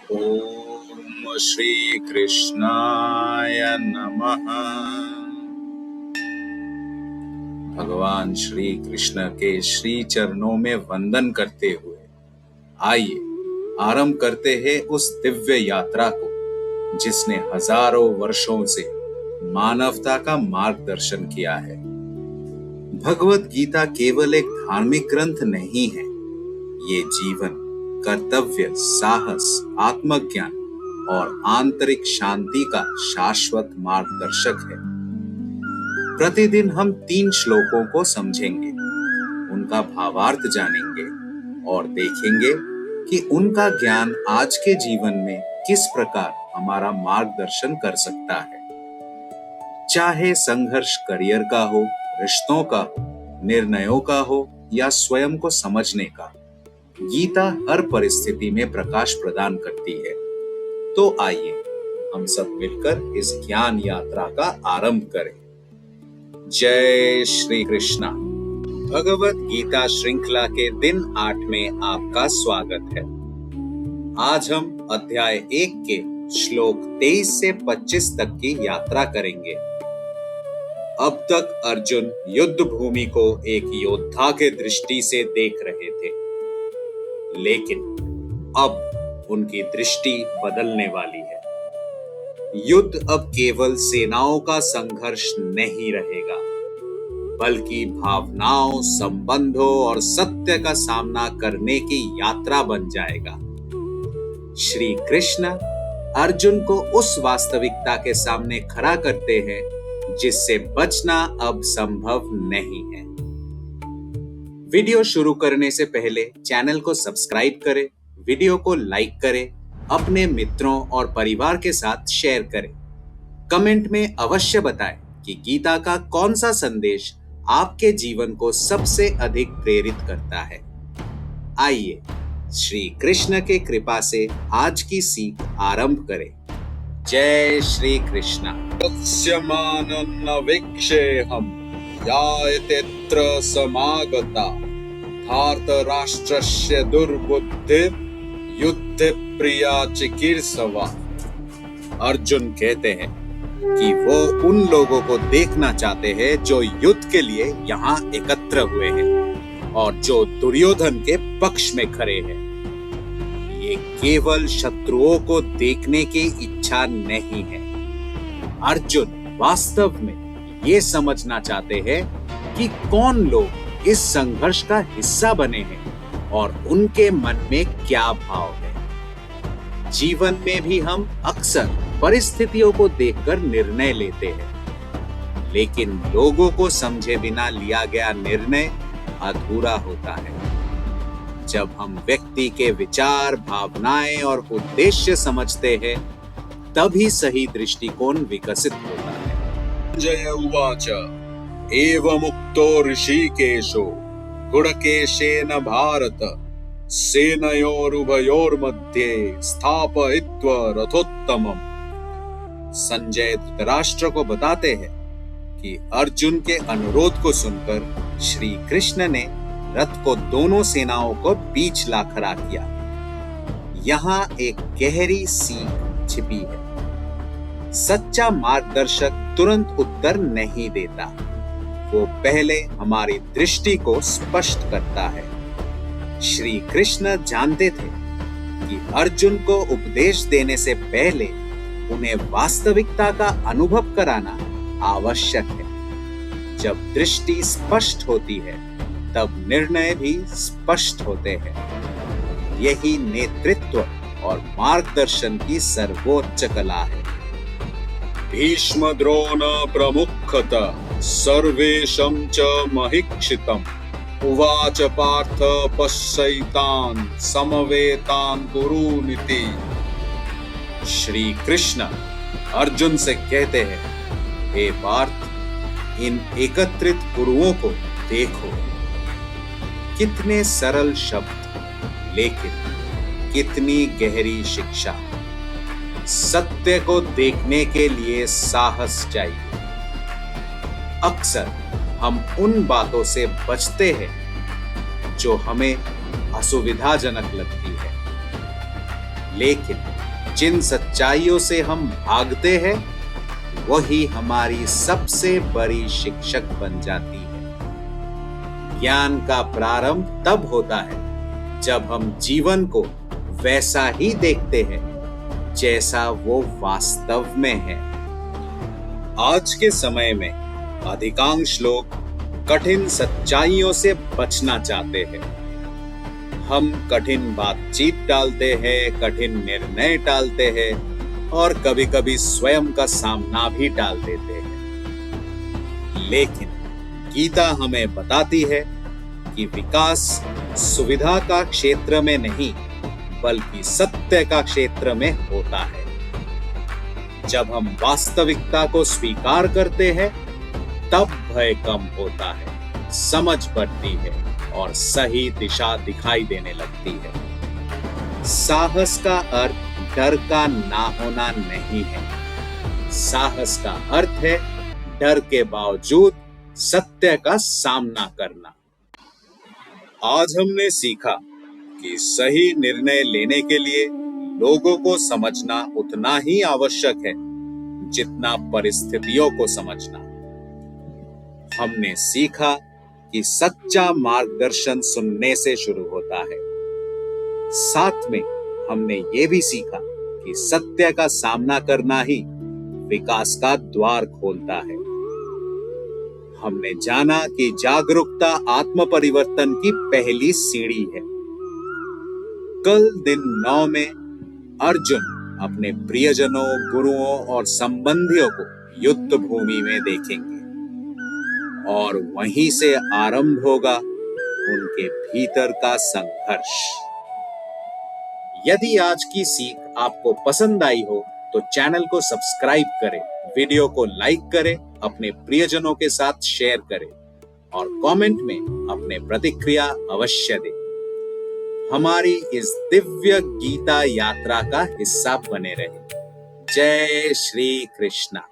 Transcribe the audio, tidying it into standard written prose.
ओम श्री कृष्णाय नमः। भगवान श्री कृष्ण के श्री चरणों में वंदन करते हुए आइए आरंभ करते हैं उस दिव्य यात्रा को जिसने हजारों वर्षों से मानवता का मार्गदर्शन किया है। भगवत गीता केवल एक धार्मिक ग्रंथ नहीं है, ये जीवन, कर्तव्य, साहस, आत्मज्ञान और आंतरिक शांति का शाश्वत मार्गदर्शक है। प्रतिदिन हम 3 श्लोकों को समझेंगे, उनका भावार्थ जानेंगे और देखेंगे कि उनका ज्ञान आज के जीवन में किस प्रकार हमारा मार्गदर्शन कर सकता है। चाहे संघर्ष करियर का हो, रिश्तों का हो, निर्णयों का हो या स्वयं को समझने का, गीता हर परिस्थिति में प्रकाश प्रदान करती है। तो आइए हम सब मिलकर इस ज्ञान यात्रा का आरंभ करें। जय श्री कृष्णा। भगवत गीता श्रृंखला के दिन 8 में आपका स्वागत है। आज हम अध्याय 1 के श्लोक 23 से 25 तक की यात्रा करेंगे। अब तक अर्जुन युद्ध भूमि को एक योद्धा के दृष्टि से देख रहे थे, लेकिन अब उनकी दृष्टि बदलने वाली है। युद्ध अब केवल सेनाओं का संघर्ष नहीं रहेगा, बल्कि भावनाओं, संबंधों और सत्य का सामना करने की यात्रा बन जाएगा। श्री कृष्ण अर्जुन को उस वास्तविकता के सामने खड़ा करते हैं जिससे बचना अब संभव नहीं है। वीडियो शुरू करने से पहले चैनल को सब्सक्राइब करें, वीडियो को लाइक करें, अपने मित्रों और परिवार के साथ शेयर करें। कमेंट में अवश्य बताएं कि गीता का कौन सा संदेश आपके जीवन को सबसे अधिक प्रेरित करता है। आइए श्री कृष्ण के कृपा से आज की सीख आरंभ करें। जय श्री कृष्ण। तस्यमानन्न वीक्षेऽहं यायतेऽत्र समागता धार्तराष्ट्रस्य दुर्बुद्धिर् युद्धे प्रिया चिकीर्षवा। अर्जुन कहते हैं कि वो उन लोगों को देखना चाहते हैं जो युद्ध के लिए यहाँ एकत्र हुए हैं और जो दुर्योधन के पक्ष में खड़े हैं। ये केवल शत्रुओं को देखने की इच्छा नहीं है। अर्जुन वास्तव में ये समझना चाहते हैं कि कौन लोग इस संघर्ष का हिस्सा बने हैं और उनके मन में क्या भाव है। जीवन में भी हम अक्सर परिस्थितियों को देखकर निर्णय लेते हैं, लेकिन लोगों को समझे बिना लिया गया निर्णय अधूरा होता है। जब हम व्यक्ति के विचार, भावनाएं और उद्देश्य समझते हैं, तभी सही दृष्टिकोण विकसित होता है। जय उवाच एवमुक्तो ऋषिकेशो गुडकेशेन भारत सेनयोरुभयोर्मध्ये स्थापयित्वा रथोत्तमम्। संजय धृतराष्ट्र को बताते हैं कि अर्जुन के अनुरोध को सुनकर श्री कृष्ण ने रथ को दोनों सेनाओं को बीच ला खड़ा किया। यहाँ एक गहरी सीख छिपी है। सच्चा मार्गदर्शक तुरंत उत्तर नहीं देता, वो पहले हमारी दृष्टि को स्पष्ट करता है। श्री कृष्ण जानते थे कि अर्जुन को उपदेश देने से पहले उन्हें वास्तविकता का अनुभव कराना आवश्यक है। जब दृष्टि स्पष्ट होती है, तब निर्णय भी स्पष्ट होते हैं। यही नेतृत्व और मार्गदर्शन की सर्वोच्च कला है। भीष्म द्रोण प्रमुखत सर्वेशं च महीक्षितम् उवाच पार्थ पश्यैतान् समवेतान् कुरुनिति। श्री कृष्ण अर्जुन से कहते हैं, हे पार्थ, इन एकत्रित गुरुओं को देखो। कितने सरल शब्द, लेकिन कितनी गहरी शिक्षा। सत्य को देखने के लिए साहस चाहिए। अक्सर हम उन बातों से बचते हैं जो हमें असुविधाजनक लगती है, लेकिन जिन सच्चाइयों से हम भागते हैं वही हमारी सबसे बड़ी शिक्षक बन जाती है। ज्ञान का प्रारंभ तब होता है जब हम जीवन को वैसा ही देखते हैं जैसा वो वास्तव में है। आज के समय में अधिकांश लोग कठिन सच्चाइयों से बचना चाहते हैं। हम कठिन बातचीत टालते हैं, कठिन निर्णय टालते हैं और कभी-कभी स्वयं का सामना भी टाल देते हैं। लेकिन गीता हमें बताती है कि विकास सुविधा का क्षेत्र में नहीं बल्कि सत्य का क्षेत्र में होता है। जब हम वास्तविकता को स्वीकार करते हैं तब भय कम होता है, समझ बढ़ती है और सही दिशा दिखाई देने लगती है। साहस का अर्थ डर का ना होना नहीं है। साहस का अर्थ है डर के बावजूद सत्य का सामना करना। आज हमने सीखा कि सही निर्णय लेने के लिए लोगों को समझना उतना ही आवश्यक है जितना परिस्थितियों को समझना। हमने सीखा कि सच्चा मार्गदर्शन सुनने से शुरू होता है। साथ में हमने ये भी सीखा कि सत्य का सामना करना ही विकास का द्वार खोलता है। हमने जाना कि जागरूकता आत्म परिवर्तन की पहली सीढ़ी है। कल दिन 9 में अर्जुन अपने प्रियजनों, गुरुओं और संबंधियों को युद्ध भूमि में देखेंगे और वहीं से आरंभ होगा उनके भीतर का संघर्ष। यदि आज की सीख आपको पसंद आई हो तो चैनल को सब्सक्राइब करें, वीडियो को लाइक करें, अपने प्रियजनों के साथ शेयर करें और कमेंट में अपने प्रतिक्रिया अवश्य दें। हमारी इस दिव्य गीता यात्रा का हिस्सा बने रहें। जय श्री कृष्णा।